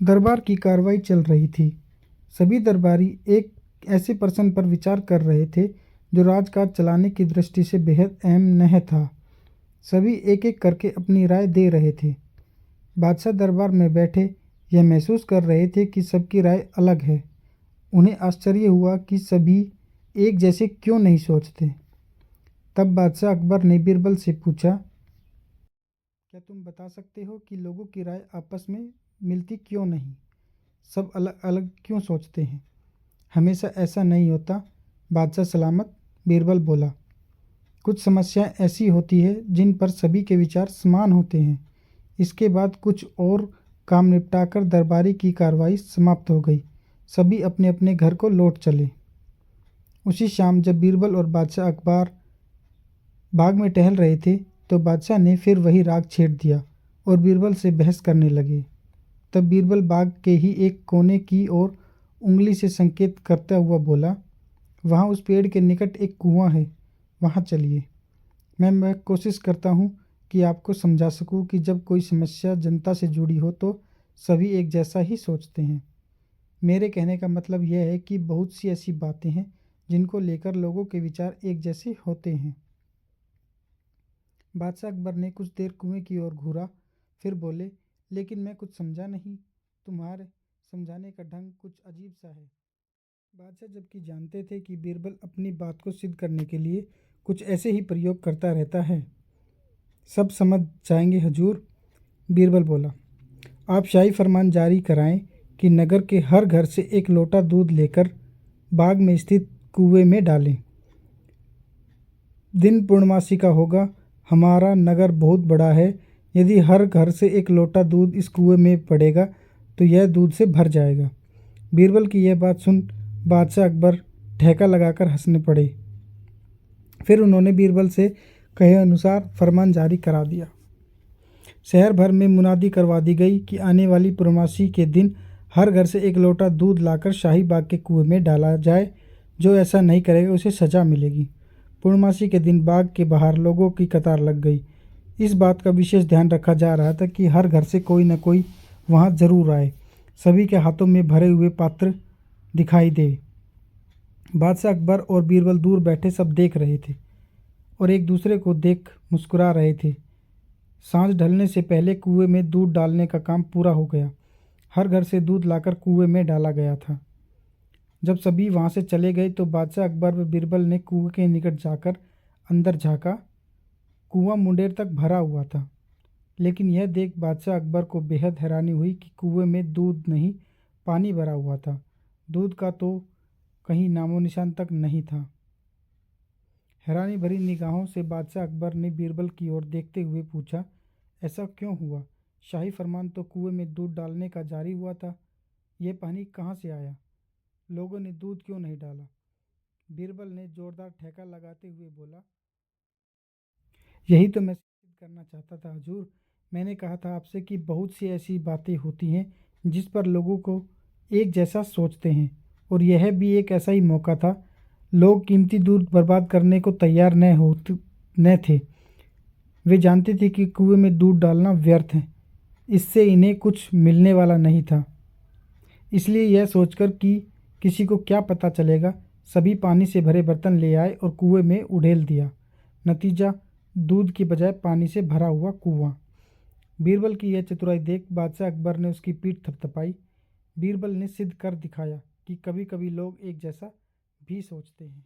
दरबार की कार्रवाई चल रही थी। सभी दरबारी एक ऐसे प्रश्न पर विचार कर रहे थे जो राजकाज चलाने की दृष्टि से बेहद अहम नहीं था। सभी एक एक करके अपनी राय दे रहे थे। बादशाह दरबार में बैठे यह महसूस कर रहे थे कि सबकी राय अलग है। उन्हें आश्चर्य हुआ कि सभी एक जैसे क्यों नहीं सोचते। तब बादशाह अकबर ने बीरबल से पूछा, क्या तुम बता सकते हो कि लोगों की राय आपस में मिलती क्यों नहीं? सब अलग अलग क्यों सोचते हैं? हमेशा ऐसा नहीं होता बादशाह सलामत, बीरबल बोला। कुछ समस्याएं ऐसी होती है जिन पर सभी के विचार समान होते हैं। इसके बाद कुछ और काम निपटाकर दरबारी की कार्रवाई समाप्त हो गई। सभी अपने अपने घर को लौट चले। उसी शाम जब बीरबल और बादशाह अकबर बाग में टहल रहे थे तो बादशाह ने फिर वही राग छेड़ दिया और बीरबल से बहस करने लगे। तब बीरबल बाग के ही एक कोने की ओर उंगली से संकेत करता हुआ बोला, वहाँ उस पेड़ के निकट एक कुआं है, वहाँ चलिए। मैं कोशिश करता हूँ कि आपको समझा सकूँ कि जब कोई समस्या जनता से जुड़ी हो तो सभी एक जैसा ही सोचते हैं। मेरे कहने का मतलब यह है कि बहुत सी ऐसी बातें हैं जिनको लेकर लोगों के विचार एक जैसे होते हैं। बादशाह अकबर ने कुछ देर कुएं की ओर घूरा, फिर बोले, लेकिन मैं कुछ समझा नहीं। तुम्हारे समझाने का ढंग कुछ अजीब सा है। बादशाह जबकि जानते थे कि बीरबल अपनी बात को सिद्ध करने के लिए कुछ ऐसे ही प्रयोग करता रहता है। सब समझ जाएंगे हजूर, बीरबल बोला। आप शाही फरमान जारी कराएं कि नगर के हर घर से एक लोटा दूध लेकर बाग में स्थित कुएं में डालें। दिन पूर्णमासी का होगा। हमारा नगर बहुत बड़ा है। यदि हर घर से एक लोटा दूध इस कुएं में पड़ेगा तो यह दूध से भर जाएगा। बीरबल की यह बात सुन बादशाह अकबर ठेका लगाकर हंसने पड़े। फिर उन्होंने बीरबल से कहे अनुसार फरमान जारी करा दिया। शहर भर में मुनादी करवा दी गई कि आने वाली पूर्णमासी के दिन हर घर से एक लोटा दूध लाकर शाही बाग के कुएं में डाला जाए। जो ऐसा नहीं करेगा उसे सजा मिलेगी। पूर्णमासी के दिन बाग के बाहर लोगों की कतार लग गई। इस बात का विशेष ध्यान रखा जा रहा था कि हर घर से कोई न कोई वहां जरूर आए। सभी के हाथों में भरे हुए पात्र दिखाई दे। बादशाह अकबर और बीरबल दूर बैठे सब देख रहे थे और एक दूसरे को देख मुस्कुरा रहे थे। सांझ ढलने से पहले कुएं में दूध डालने का काम पूरा हो गया। हर घर से दूध लाकर कुएं में डाला गया था। जब सभी वहां से चले गए तो बादशाह अकबर व बीरबल ने कुएं के निकट जाकर अंदर झांका। कुआं मुंडेर तक भरा हुआ था, लेकिन यह देख बादशाह अकबर को बेहद हैरानी हुई कि कुएं में दूध नहीं, पानी भरा हुआ था। दूध का तो कहीं नामो निशान तक नहीं था। हैरानी भरी निगाहों से बादशाह अकबर ने बीरबल की ओर देखते हुए पूछा, ऐसा क्यों हुआ? शाही फरमान तो कुएं में दूध डालने का जारी हुआ था। यह पानी कहाँ से आया? लोगों ने दूध क्यों नहीं डाला? बीरबल ने जोरदार ठेका लगाते हुए बोला, यही तो मैं सिद्ध करना चाहता था हजूर। मैंने कहा था आपसे कि बहुत सी ऐसी बातें होती हैं जिस पर लोगों को एक जैसा सोचते हैं, और यह भी एक ऐसा ही मौका था। लोग कीमती दूध बर्बाद करने को तैयार न थे। वे जानते थे कि कुएं में दूध डालना व्यर्थ है, इससे इन्हें कुछ मिलने वाला नहीं था। इसलिए यह सोचकर कि किसी को क्या पता चलेगा, सभी पानी से भरे बर्तन ले आए और कुएं में उड़ेल दिया। नतीजा दूध की बजाय पानी से भरा हुआ कुआं। बीरबल की यह चतुराई देख बादशाह अकबर ने उसकी पीठ थपथपाई। बीरबल ने सिद्ध कर दिखाया कि कभी कभी लोग एक जैसा भी सोचते हैं।